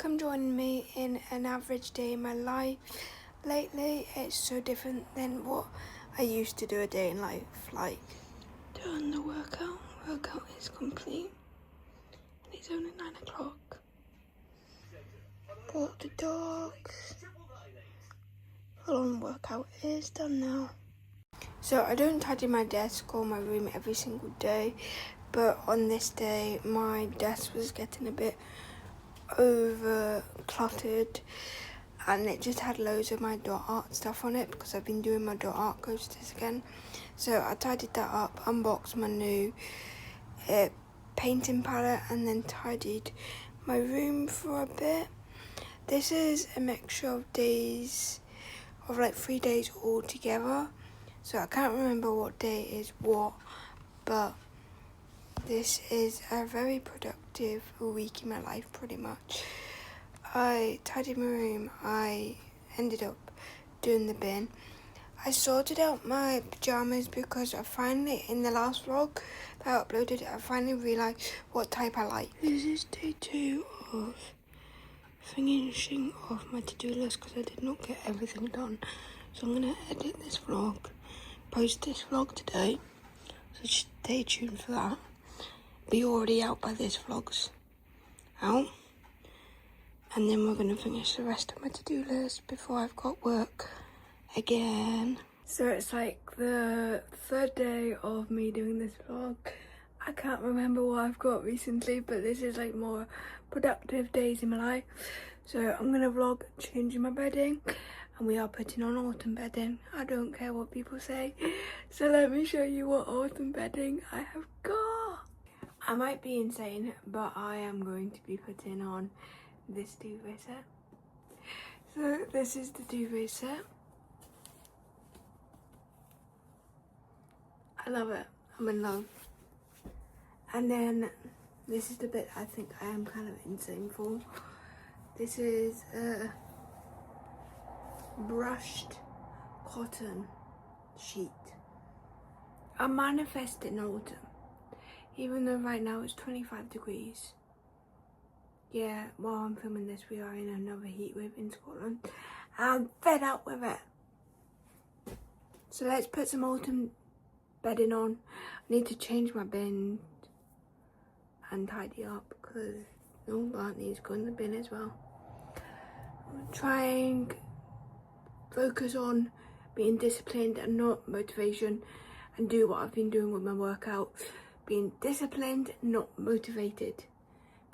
Come join me in an average day in my life. Lately, it's so different than what I used to do a day in life, like doing the workout. Workout is complete, and it's only 9 o'clock. Walk the dogs. Full-on workout is done now. So I don't tidy my desk or my room every single day, but on this day, my desk was getting a bit over cluttered and it just had loads of my dot art stuff on it because I've been doing my dot art coasters again. So I tidied that up, unboxed my new painting palette, and then tidied my room for a bit. This is a mixture of days, of like 3 days all together. So I can't remember what day is what, but this is a very productive week in my life, pretty much. I tidied my room, I ended up doing the bin. I sorted out my pyjamas because I finally, in the last vlog that I uploaded, I finally realised what type I like. This is day 2 of finishing off my to-do list because I did not get everything done. So I'm going to edit this vlog, post this vlog today, so stay tuned for that. Be already out by this vlog's out. And then we're going to finish the rest of my to-do list before I've got work again. So it's like the 3rd day of me doing this vlog. I can't remember what I've got recently, but this is like more productive days in my life. So I'm going to vlog changing my bedding, and we are putting on autumn bedding. I don't care what people say. So let me show you what autumn bedding I have got. I might be insane, but I am going to be putting on this duvet set. So this is the duvet set. I love it. I'm in love. And then this is the bit I think I am kind of insane for. This is a brushed cotton sheet. I'm manifesting autumn, even though right now it's 25 degrees. Yeah, while I'm filming this, we are in another heat wave in Scotland. I'm fed up with it. So let's put some autumn bedding on. I need to change my bin and tidy up because all that needs to go in the bin as well. I'm trying to focus on being disciplined and not motivation, and do what I've been doing with my workout. Being disciplined, not motivated.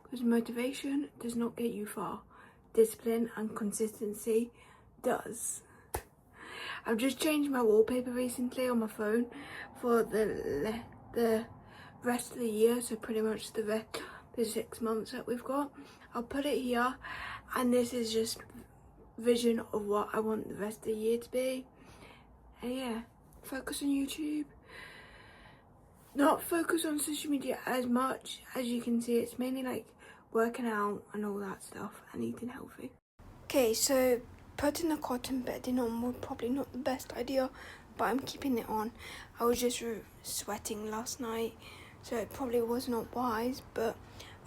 Because motivation does not get you far. Discipline and consistency does. I've just changed my wallpaper recently on my phone for the rest of the year, so pretty much the 6 months that we've got. I'll put it here, and this is just vision of what I want the rest of the year to be. And yeah, focus on YouTube. Not focus on social media as much. As you can see, it's mainly like working out and all that stuff and eating healthy. Okay, so putting the cotton bedding on was probably not the best idea, but I'm keeping it on. I was just sweating last night, so it probably was not wise, but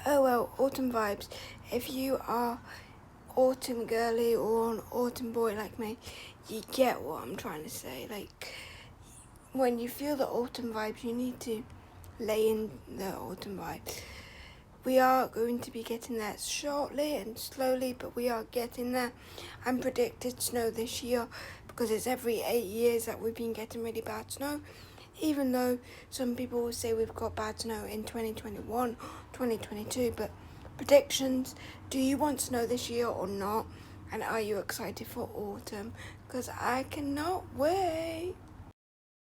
oh well, autumn vibes. If you are autumn girly or an autumn boy like me, you get what I'm trying to say. Like, when you feel the autumn vibes, you need to lay in the autumn vibes. We are going to be getting there shortly and slowly, but we are getting there. I'm predicted snow this year because it's every 8 years that we've been getting really bad snow, even though some people will say we've got bad snow in 2021, 2022, but predictions, do you want snow this year or not? And are you excited for autumn? Because I cannot wait.